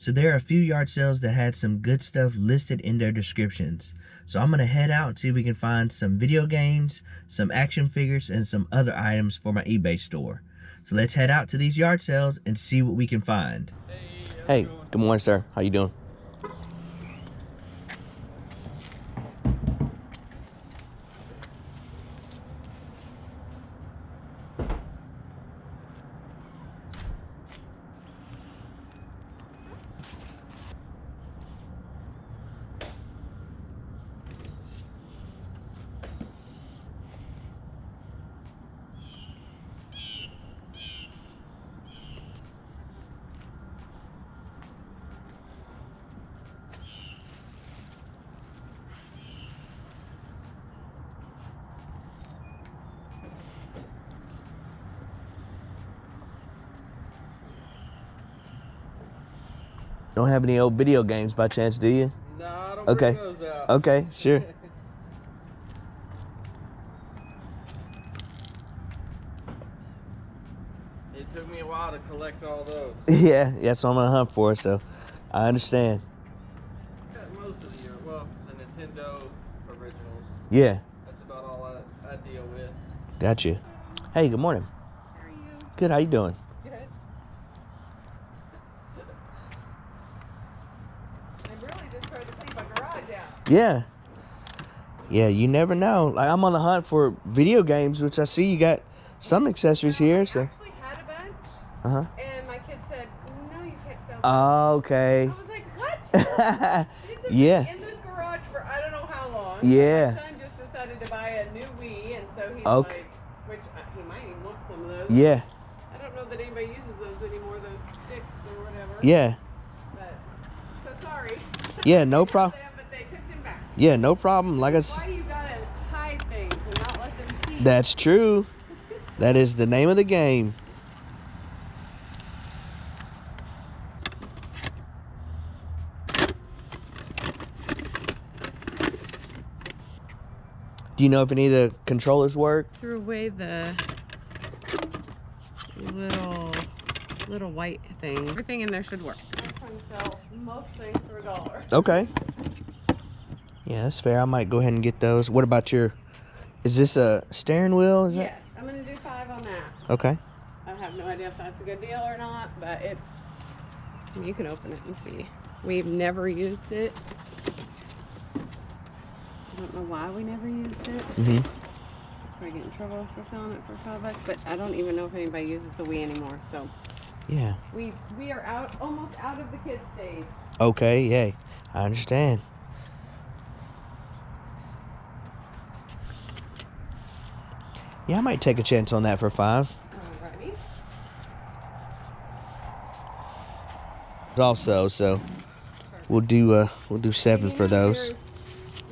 So there are a few yard sales that had some good stuff listed in their descriptions. So I'm going to head out and see if we can find some video games, some action figures, and some other items for my eBay store. So let's head out to these yard sales and see what we can find. Hey, good morning, sir. How you doing? Don't have any old video games by chance, do you? No, I don't Okay. bring those out. Okay, sure. It took me a while to collect all those. Yeah, that's what I'm gonna hunt for, so I understand. Got most of the, well, the Nintendo originals. Yeah, That's about all I deal with. got you. Hey, good morning. How are you? Good, how you doing? Good. I really just tried to clean my garage out. Yeah. Yeah, you never know. Like, I'm on the hunt for video games, which I see you got some accessories here, so. I actually had a bunch, Uh-huh. and my kid said, no, you can't sell them. Oh, okay. I was like, what? It's been Yeah. in this garage for I don't know how long. Yeah. My son just decided to buy a new Wii, and so he's Okay. like, which he might even want some of those. Yeah. I don't know that anybody uses those anymore, those sticks or whatever. Yeah. But, so sorry. Yeah, no They had problem. them, but they took them back. Yeah, no problem. Like I said, Why you gotta hide things and not let them see? that's true. That is the name of the game. Do you know if any of the controllers work? Threw away the little white thing. Everything in there should work. I'm trying to sell most things for $1. Okay. Yeah, that's fair. I might go ahead and get those. What about your... Is this a steering wheel? Is Yes, I'm gonna do 5 on that. that? Okay. I have no idea if that's a good deal or not, but it's. You can open it and see. We've never used it. I don't know why we never used it. Mm-hmm. Probably get in trouble for selling it for $5, but I don't even know if anybody uses the Wii anymore. So Yeah. we are almost out of the kids stage. Okay, yeah. I understand. Yeah, I might take a chance on that for 5. Alrighty. Also, so we'll do 7 for those. I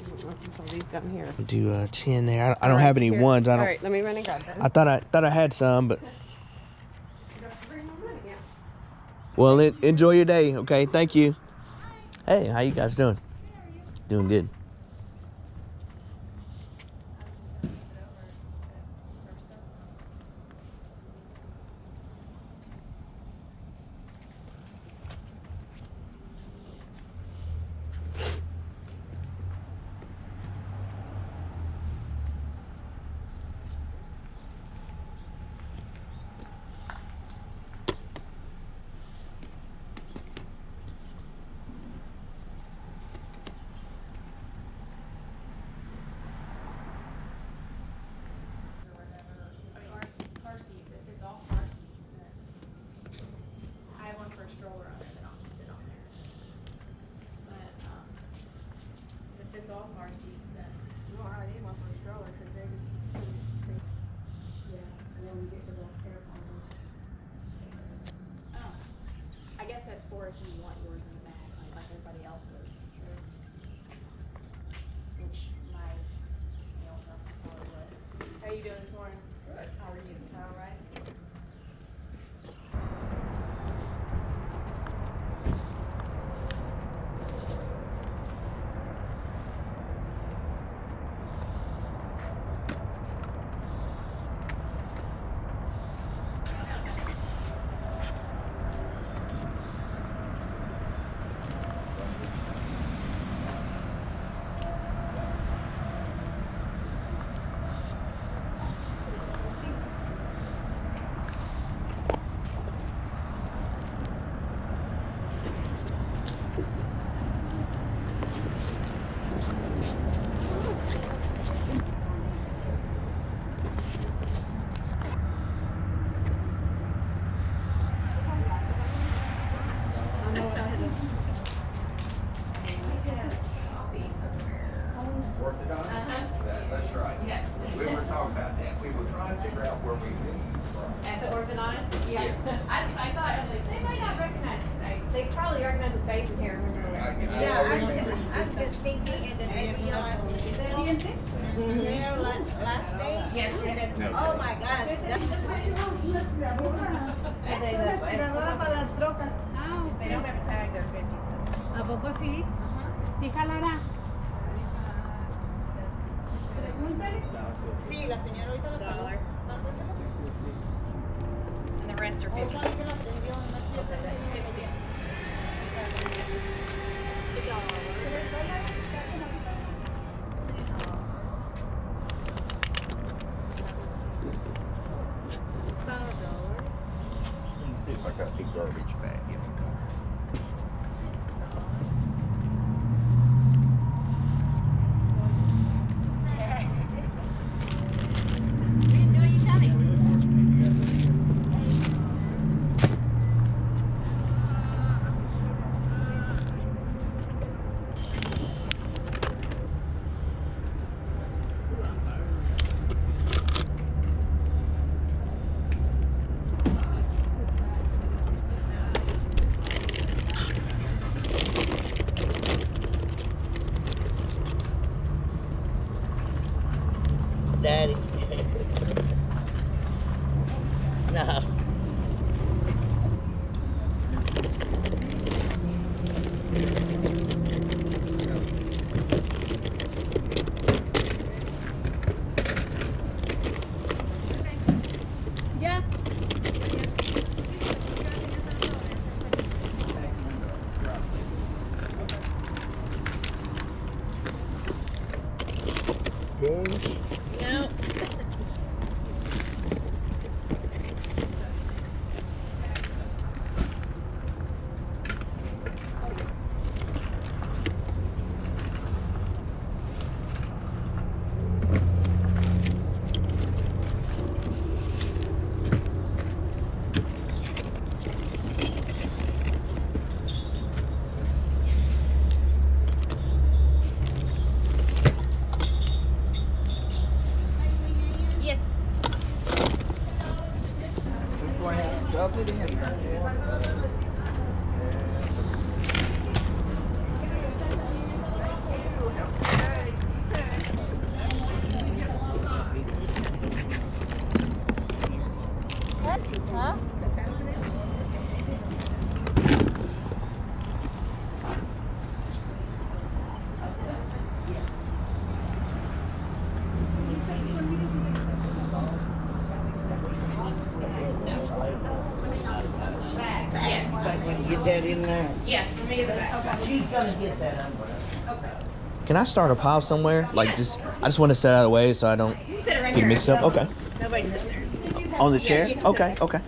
don't know if you saw these down here. We'll do 10 there. I don't have any Here. ones. I don't. Alright, let me run and grab them. I thought I had some, but You don't have to bring my money, yeah. well, enjoy your day. Okay, thank you. Hey, how you guys doing? Doing good. Car seat, if it's all car seats, then I have one for a stroller on it that I'll keep it on there. But, if it's all car seats, then No, I need one for a stroller because they're just. yeah, and then we get to the airport. Oh, I guess that's for if you want yours in the back, like everybody else's. Which my nails are probably would. How you doing this morning? Good. How are you? All right. Worked it on? That's right. Yes. We were talking about that. We were trying to figure out where we leave from. At the organized? Yes. I thought, I was like, they might not recognize it. They probably recognize the face in here. I'm just thinking, and then maybe you'll ask me, is that there last day? Yes. Oh my gosh. They don't have a tag, they're 50 cents. ¿A poco sí? ¿Sí jalará? Pregúntale. Sí, la señora ahorita lo $1. And the rest are 50 cents. Let me see if I got a big garbage bag in the car. Daddy. No. Ya. No. Yes. Just go ahead and stuff it in. Huh? Get that in there. Yes, for me, the back. She's gonna get that umbrella. Can I start a pile somewhere? Like just, I just want to set out of the way so I don't You sit it right get here. mixed up. Okay. Nobody's sitting there. On the chair? you can sit Okay, okay.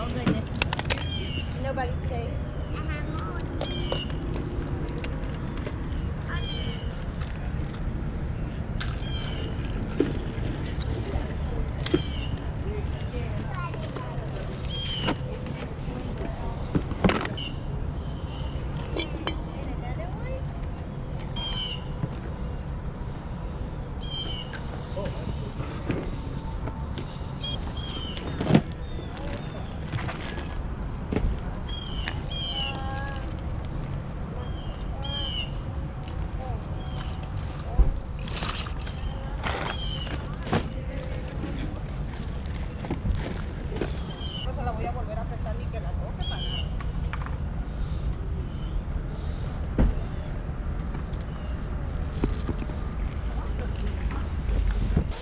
Oh goodness. Nobody's safe.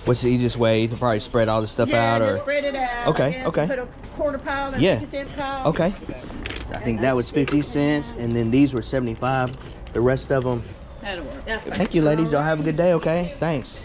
What's the easiest way to probably spread all this stuff out, or? just spread it out. Okay, I guess, okay. and put a quarter pile and Yeah. 50-cent pile. Okay. I think that was 50 cents, and then these were 75. The rest of them. That'll work. That's fine. Thank you, ladies. Y'all have a good day. Okay. Thanks.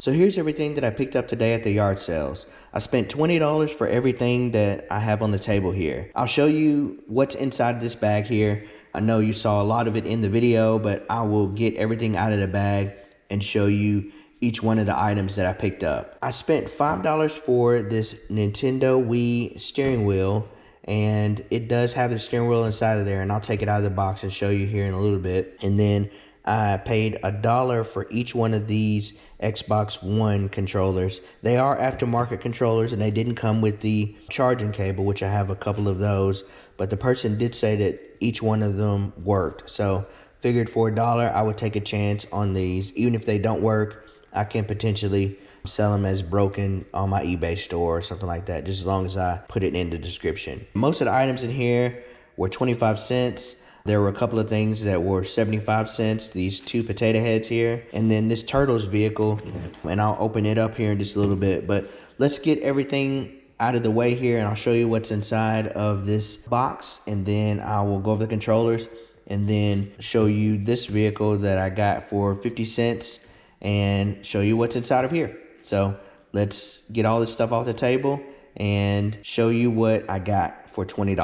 So here's everything that I picked up today at the yard sales. I spent $20 for everything that I have on the table here. I'll show you what's inside this bag here. I know you saw a lot of it in the video, but I will get everything out of the bag and show you each one of the items that I picked up. I spent $5 for this Nintendo Wii steering wheel, and it does have the steering wheel inside of there, and I'll take it out of the box and show you here in a little bit. And then I paid $1 for each one of these Xbox One controllers. They are aftermarket controllers, and they didn't come with the charging cable, which I have a couple of those, but the person did say that each one of them worked. So figured for $1 I would take a chance on these. Even if they don't work, I can potentially sell them as broken on my eBay store or something like that, just as long as I put it in the description. Most of the items in here were 25 cents. There were a couple of things that were 75 cents, these 2 potato heads here, and then this Turtles vehicle, and I'll open it up here in just a little bit. But let's get everything out of the way here, and I'll show you what's inside of this box, and then I will go over the controllers and then show you this vehicle that I got for 50 cents and show you what's inside of here. So let's get all this stuff off the table and show you what I got for $20.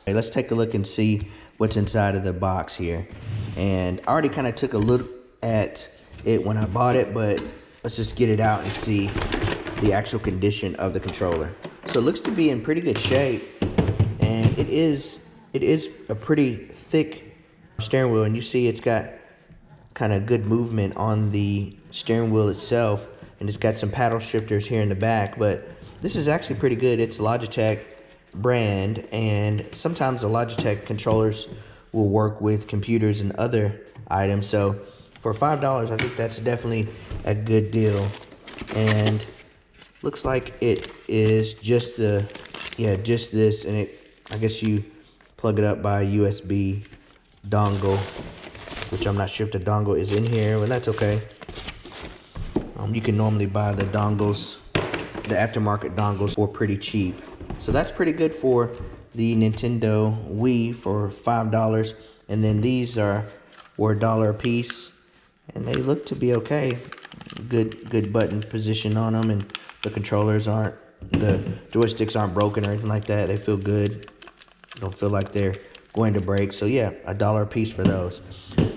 Okay, let's take a look and see what's inside of the box here. And I already kind of took a look at it when I bought it, but let's just get it out and see the actual condition of the controller. So it looks to be in pretty good shape, and it is a pretty thick steering wheel, and you see it's got kind of good movement on the steering wheel itself, and it's got some paddle shifters here in the back. But this is actually pretty good. It's Logitech brand, and sometimes the Logitech controllers will work with computers and other items. So for $5, I think that's definitely a good deal. And looks like it is just just this, and I guess you plug it up by a USB dongle, which I'm not sure if the dongle is in here, but that's okay. You can normally buy the dongles, the aftermarket dongles, for pretty cheap. So that's pretty good for the Nintendo Wii for $5. And then these were $1 a piece, and they look to be okay. Good button position on them, and the joysticks aren't broken or anything like that. They feel good. Don't feel like they're going to break. So yeah, $1 a piece for those.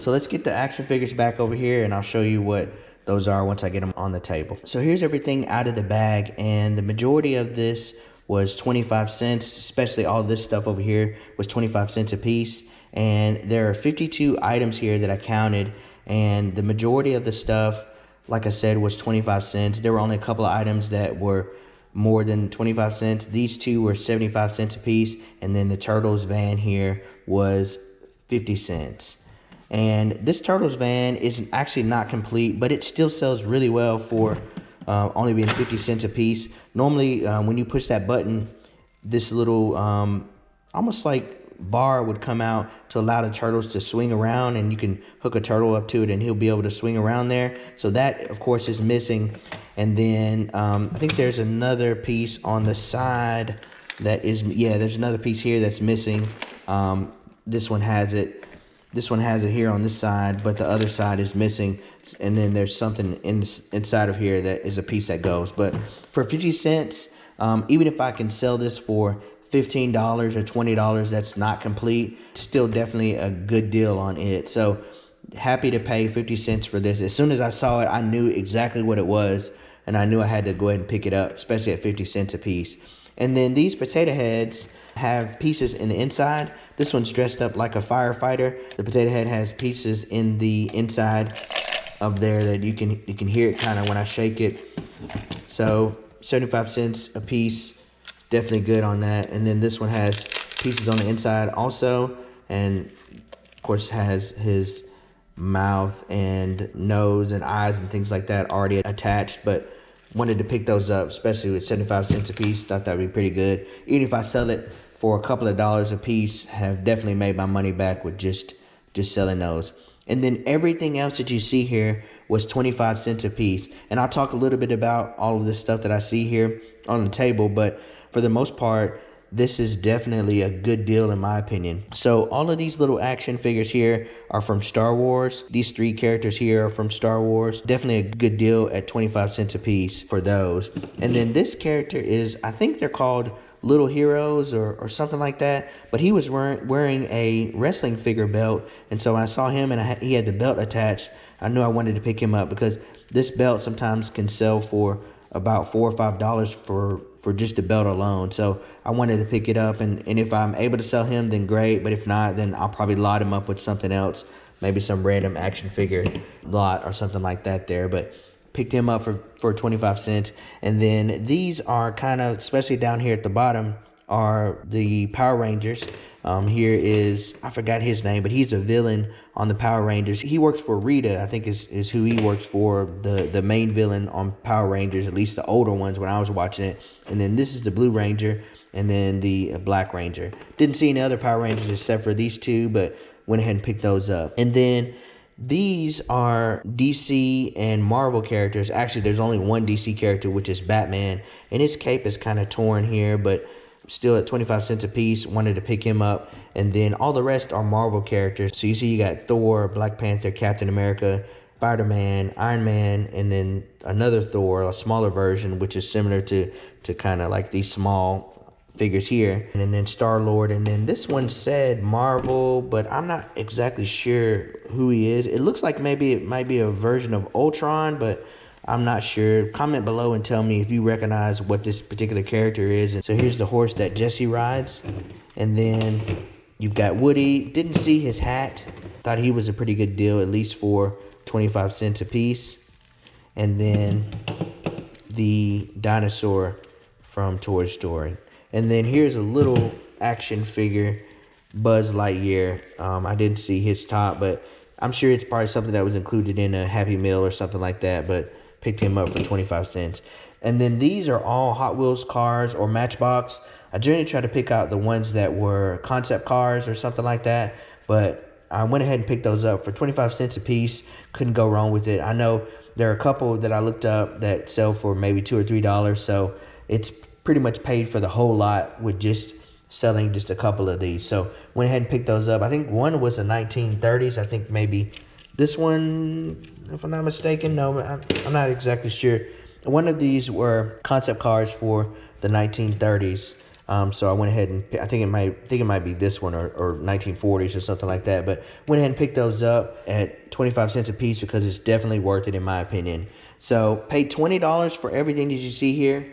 So let's get the action figures back over here, and I'll show you what those are once I get them on the table. So here's everything out of the bag, and the majority of this was 25 cents, especially all this stuff over here was 25 cents a piece. And there are 52 items here that I counted, and the majority of the stuff, like I said, was 25 cents. There were only a couple of items that were more than 25 cents. These 2 were 75 cents a piece, and then the Turtles van here was 50 cents. And this Turtles van is actually not complete, but it still sells really well for only being 50 cents a piece. Normally, when you push that button, this little almost like bar would come out to allow the turtles to swing around, and you can hook a turtle up to it and he'll be able to swing around there. So that, of course, is missing. And then I think there's another piece on the side that is, there's another piece here that's missing. This one has it. This one has it here on this side, but the other side is missing. And then there's something inside of here that is a piece that goes. But for 50 cents, even if I can sell this for $15 or $20 that's not complete, still definitely a good deal on it. So happy to pay 50 cents for this. As soon as I saw it, I knew exactly what it was, and I knew I had to go ahead and pick it up, especially at 50 cents a piece. And then these potato heads have pieces in the inside. This one's dressed up like a firefighter. The potato head has pieces in the inside of there that you can hear it kind of when I shake it. So 75 cents a piece, definitely good on that. And then this one has pieces on the inside also, and of course has his mouth and nose and eyes and things like that already attached, but wanted to pick those up, especially with 75 cents a piece. Thought that would be pretty good. Even if I sell it for a couple of dollars a piece, have definitely made my money back with just selling those. And then everything else that you see here was 25 cents a piece. And I'll talk a little bit about all of this stuff that I see here on the table, but for the most part, this is definitely a good deal in my opinion. So all of these little action figures here are from Star Wars. These 3 characters here are from Star Wars. Definitely a good deal at 25 cents a piece for those. And then this character is, I think they're called Little Heroes or something like that, but he was wearing a wrestling figure belt, and so I saw him and he had the belt attached. I knew I wanted to pick him up because this belt sometimes can sell for about $4 or $5 for just the belt alone. So I wanted to pick it up, and if I'm able to sell him, then great, but if not, then I'll probably lot him up with something else, maybe some random action figure lot or something like that there. But picked him up for 25 cents. And then these are kind of, especially down here at the bottom, are the Power Rangers. Here is, I forgot his name, but he's a villain on the Power Rangers. He works for Rita, I think is who he works for, the main villain on Power Rangers, at least the older ones when I was watching it. And then this is the Blue Ranger, and then the Black Ranger. Didn't see any other Power Rangers except for these 2, but went ahead and picked those up. And then these are DC and Marvel characters. Actually, there's only one DC character, which is Batman, and his cape is kind of torn here, but still at 25 cents a piece. Wanted to pick him up. And then all the rest are Marvel characters. So you see you got Thor, Black Panther, Captain America, Spider-Man, Iron Man, and then another Thor, a smaller version, which is similar to kind of like these small figures here, and then Star-Lord. And then this one said Marvel, but I'm not exactly sure who he is. It looks like maybe it might be a version of Ultron, but I'm not sure. Comment below and tell me if you recognize what this particular character is. And so here's the horse that Jesse rides, and then you've got Woody. Didn't see his hat. Thought he was a pretty good deal, at least for 25 cents a piece. And then the dinosaur from Toy Story. And then here's a little action figure, Buzz Lightyear. I didn't see his top, but I'm sure it's probably something that was included in a Happy Meal or something like that, but picked him up for 25 cents. And then these are all Hot Wheels cars or Matchbox. I generally try to pick out the ones that were concept cars or something like that, but I went ahead and picked those up for 25 cents a piece. Couldn't go wrong with it. I know there are a couple that I looked up that sell for maybe $2 or $3, so it's pretty much paid for the whole lot with just selling just a couple of these. So went ahead and picked those up. I think one was a 1930s. I think maybe this one, if I'm not mistaken. No, I'm not exactly sure. One of these were concept cars for the 1930s. So I went ahead and I think it might be this one or 1940s or something like that. But went ahead and picked those up at 25 cents a piece because it's definitely worth it in my opinion. So paid $20 for everything that you see here.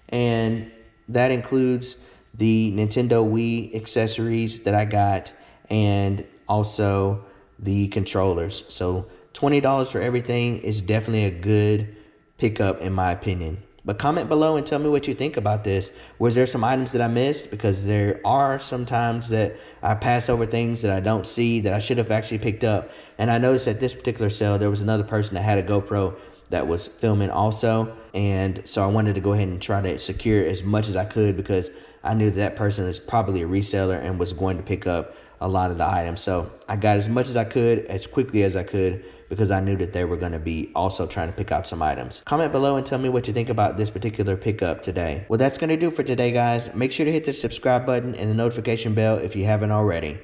And that includes the Nintendo Wii accessories that I got and also the controllers. So $20 for everything is definitely a good pickup in my opinion. But comment below and tell me what you think about this. Was there some items that I missed? Because there are some times that I pass over things that I don't see that I should have actually picked up. And I noticed at this particular sale, there was another person that had a GoPro that was filming also, and so I wanted to go ahead and try to secure as much as I could because I knew that person was probably a reseller and was going to pick up a lot of the items. So I got as much as I could as quickly as I could because I knew that they were going to be also trying to pick out some items. Comment below and tell me what you think about this particular pickup today. Well, that's going to do for today, guys. Make sure to hit the subscribe button and the notification bell if you haven't already.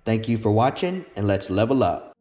Thank you for watching, and let's level up.